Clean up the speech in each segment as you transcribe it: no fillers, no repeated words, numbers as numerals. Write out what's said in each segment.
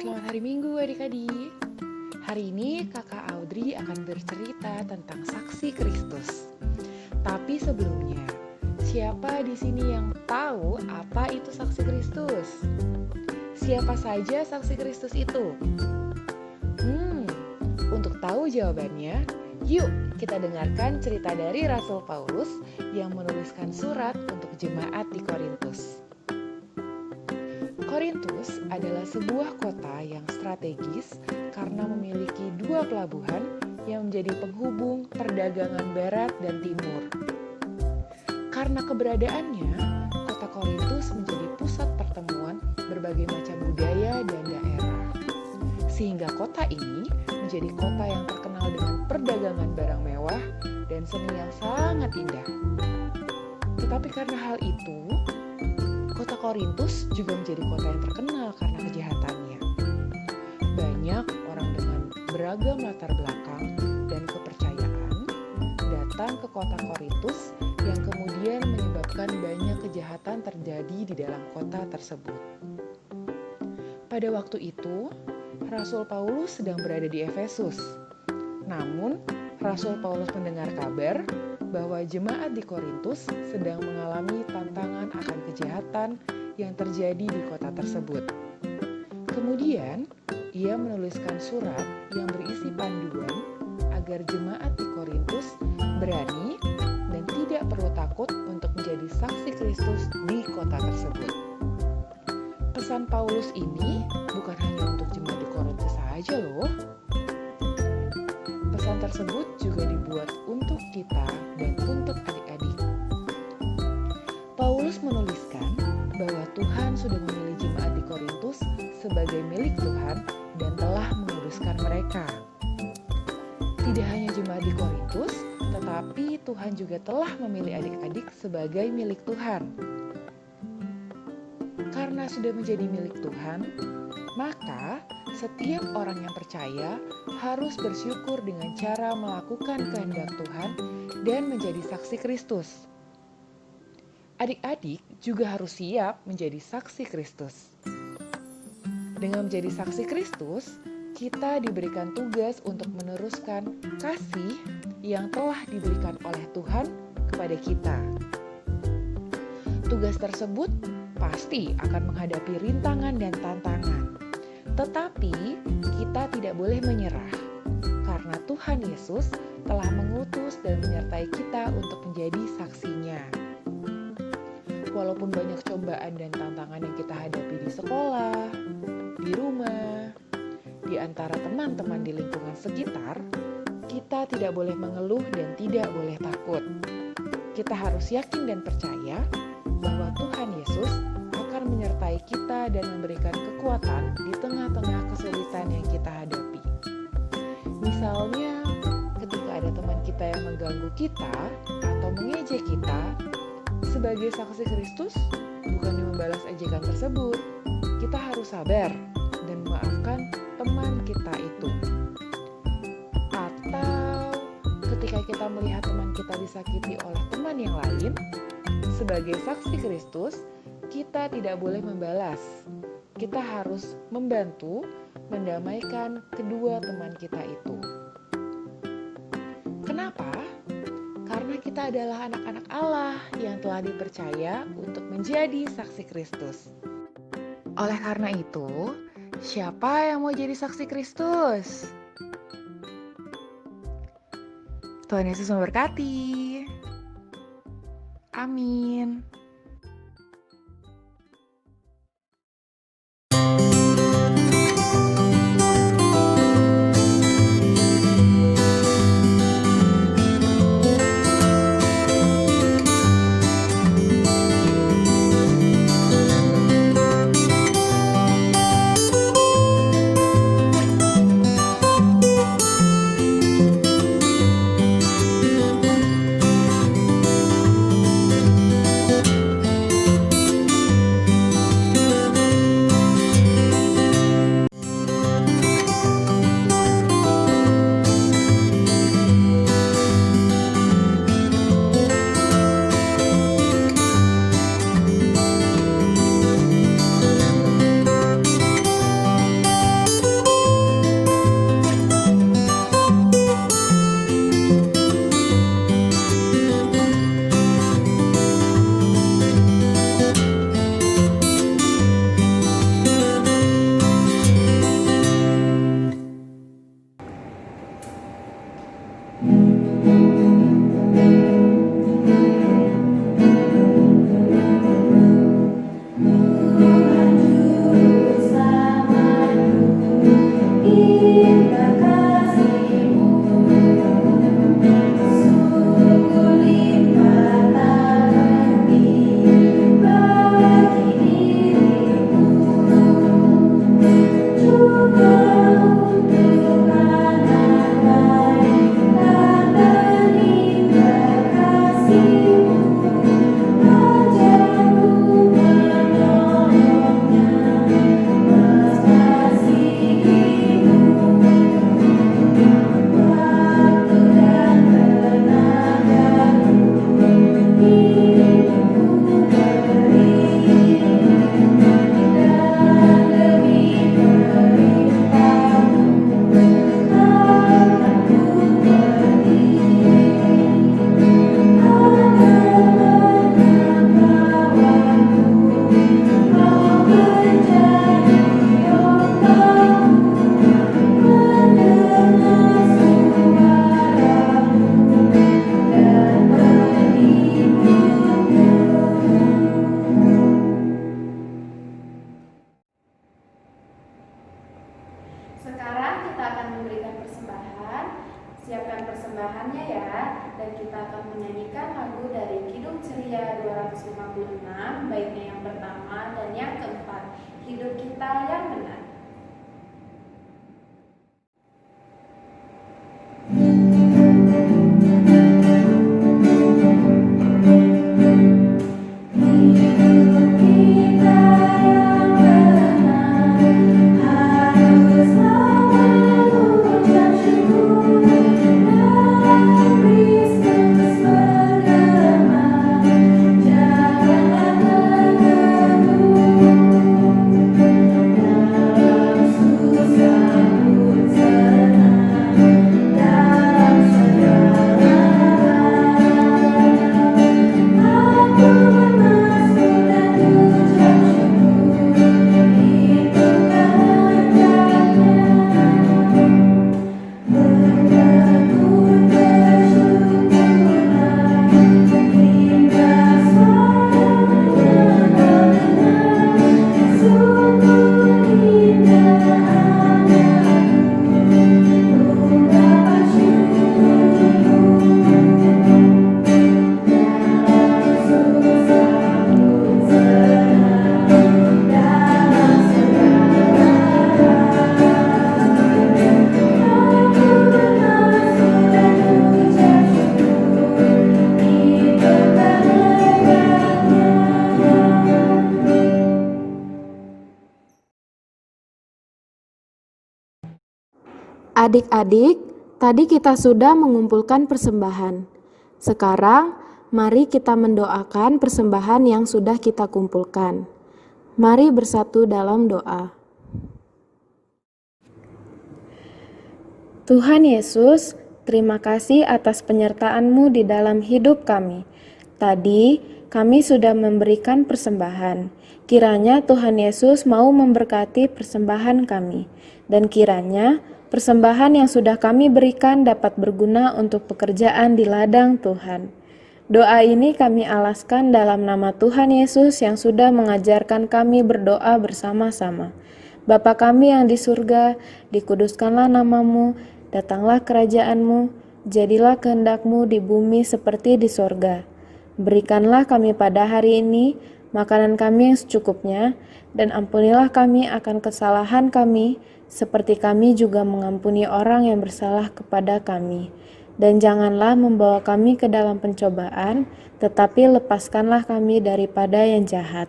Selamat hari Minggu adik-adik. Hari ini kakak Audrey akan bercerita tentang saksi Kristus. Tapi sebelumnya, siapa di sini yang tahu apa itu saksi Kristus? Siapa saja saksi Kristus itu? Untuk tahu jawabannya, yuk kita dengarkan cerita dari Rasul Paulus yang menuliskan surat untuk jemaat di Korintus. Korintus adalah sebuah kota yang strategis karena memiliki dua pelabuhan yang menjadi penghubung perdagangan barat dan timur. Karena keberadaannya, kota Korintus menjadi pusat pertemuan berbagai macam budaya dan daerah. Sehingga kota ini menjadi kota yang terkenal dengan perdagangan barang mewah dan seni yang sangat indah. Tetapi karena hal itu, kota Korintus juga menjadi kota yang terkenal karena kejahatannya. Banyak orang dengan beragam latar belakang dan kepercayaan datang ke kota Korintus yang kemudian menyebabkan banyak kejahatan terjadi di dalam kota tersebut. Pada waktu itu, Rasul Paulus sedang berada di Efesus. Namun, Rasul Paulus mendengar kabar bahwa jemaat di Korintus sedang mengalami tantangan akan kejahatan yang terjadi di kota tersebut. Kemudian, ia menuliskan surat yang berisi panduan agar jemaat di Korintus berani dan tidak perlu takut untuk menjadi saksi Kristus di kota tersebut. Pesan Paulus ini bukan hanya untuk jemaat di Korintus saja loh. Pesan tersebut juga dibuat untuk kita dan untuk adik-adik. Paulus menuliskan bahwa Tuhan sudah memilih jemaat di Korintus sebagai milik Tuhan dan telah menguduskan mereka. Tidak hanya jemaat di Korintus, tetapi Tuhan juga telah memilih adik-adik sebagai milik Tuhan. Karena sudah menjadi milik Tuhan, maka setiap orang yang percaya harus bersyukur dengan cara melakukan kehendak Tuhan dan menjadi saksi Kristus. Adik-adik juga harus siap menjadi saksi Kristus. Dengan menjadi saksi Kristus, kita diberikan tugas untuk meneruskan kasih yang telah diberikan oleh Tuhan kepada kita. Tugas tersebut pasti akan menghadapi rintangan dan tantangan. Tetapi kita tidak boleh menyerah, karena Tuhan Yesus telah mengutus dan menyertai kita untuk menjadi saksinya. Walaupun banyak cobaan dan tantangan yang kita hadapi di sekolah, di rumah, di antara teman-teman di lingkungan sekitar, kita tidak boleh mengeluh dan tidak boleh takut. Kita harus yakin dan percaya bahwa Tuhan Yesus akan menyertai kita dan memberikan kekuatan di tengah-tengah kesulitan yang kita hadapi. Misalnya, ketika ada teman kita yang mengganggu kita atau mengejek kita, sebagai saksi Kristus, bukannya membalas ejekan tersebut, kita harus sabar dan memaafkan teman kita itu. Atau ketika kita melihat teman kita disakiti oleh teman yang lain, sebagai saksi Kristus, kita tidak boleh membalas. Kita harus membantu mendamaikan kedua teman kita itu. Kenapa? Karena kita adalah anak-anak Allah yang telah dipercaya untuk menjadi saksi Kristus. Oleh karena itu, siapa yang mau jadi saksi Kristus? Tuhan Yesus memberkati. Amin. Sekarang kita akan memberikan persembahan. Siapkan persembahannya ya. Dan kita akan menyanyikan lagu dari Kidung Ceria 256, baiknya yang pertama dan yang keempat, Hidup Kita Yang Benar. Adik-adik, tadi kita sudah mengumpulkan persembahan. Sekarang, mari kita mendoakan persembahan yang sudah kita kumpulkan. Mari bersatu dalam doa. Tuhan Yesus, terima kasih atas penyertaan-Mu di dalam hidup kami. Tadi, kami sudah memberikan persembahan. Kiranya Tuhan Yesus mau memberkati persembahan kami. Dan kiranya persembahan yang sudah kami berikan dapat berguna untuk pekerjaan di ladang Tuhan. Doa ini kami alaskan dalam nama Tuhan Yesus yang sudah mengajarkan kami berdoa bersama-sama. Bapa kami yang di surga, dikuduskanlah namamu, datanglah kerajaan-Mu, jadilah kehendak-Mu di bumi seperti di sorga. Berikanlah kami pada hari ini makanan kami yang secukupnya, dan ampunilah kami akan kesalahan kami, seperti kami juga mengampuni orang yang bersalah kepada kami. Dan janganlah membawa kami ke dalam pencobaan, tetapi lepaskanlah kami daripada yang jahat.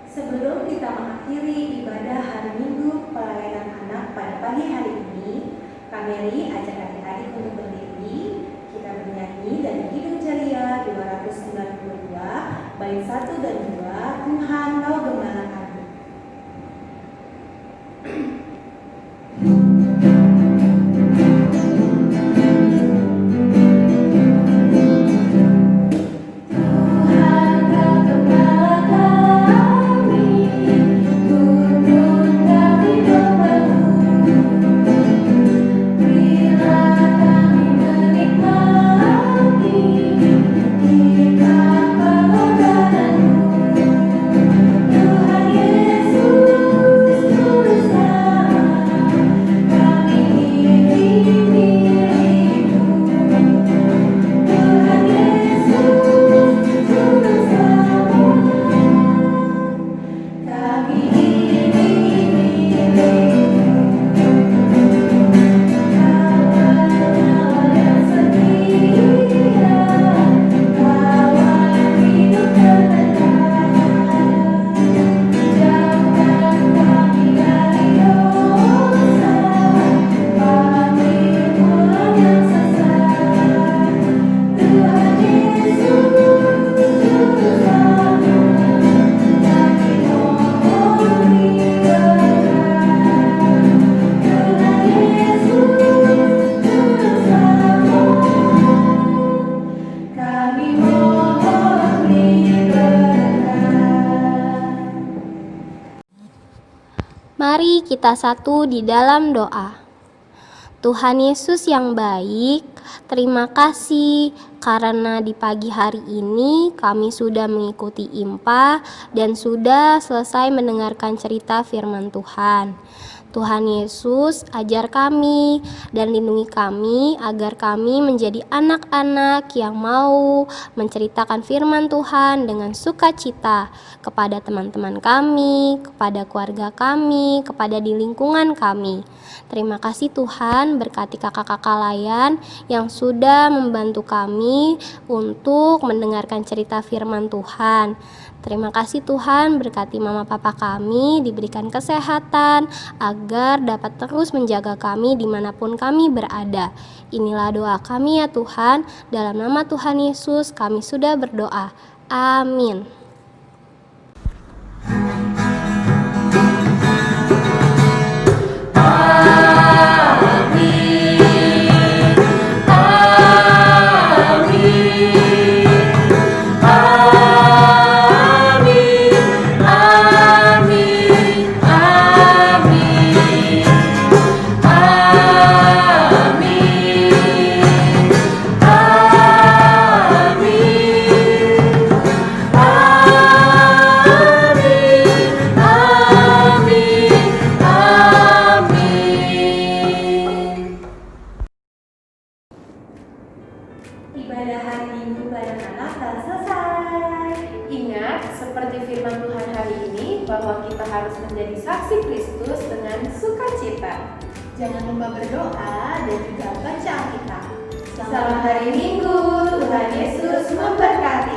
Sebelum kita mengakhiri ibadah hari Minggu pelayanan anak pada pagi hari ini, kami ajak adik-adik untuk berdiri. Kita bernyanyi dari Kidung Ceria 292, bait 1 dan 2, Tuhan Kau Gembala Kami. Tuhan kita satu di dalam doa. Tuhan Yesus yang baik, terima kasih karena di pagi hari ini kami sudah mengikuti IMPA dan sudah selesai mendengarkan cerita firman Tuhan. Tuhan Yesus, ajar kami dan lindungi kami agar kami menjadi anak-anak yang mau menceritakan firman Tuhan dengan sukacita kepada teman-teman kami, kepada keluarga kami, kepada di lingkungan kami. Terima kasih Tuhan, berkati kakak-kakak layan yang sudah membantu kami untuk mendengarkan cerita firman Tuhan. Terima kasih Tuhan, berkati mama papa kami, diberikan kesehatan agar dapat terus menjaga kami dimanapun kami berada. Inilah doa kami ya Tuhan, dalam nama Tuhan Yesus kami sudah berdoa. Amin. Ibadah hari Minggu bareng anak telah selesai. Ingat, seperti firman Tuhan hari ini, bahwa kita harus menjadi saksi Kristus dengan sukacita. Jangan lupa berdoa dan juga baca Alkitab. Selamat hari Minggu, Tuhan Yesus memberkati.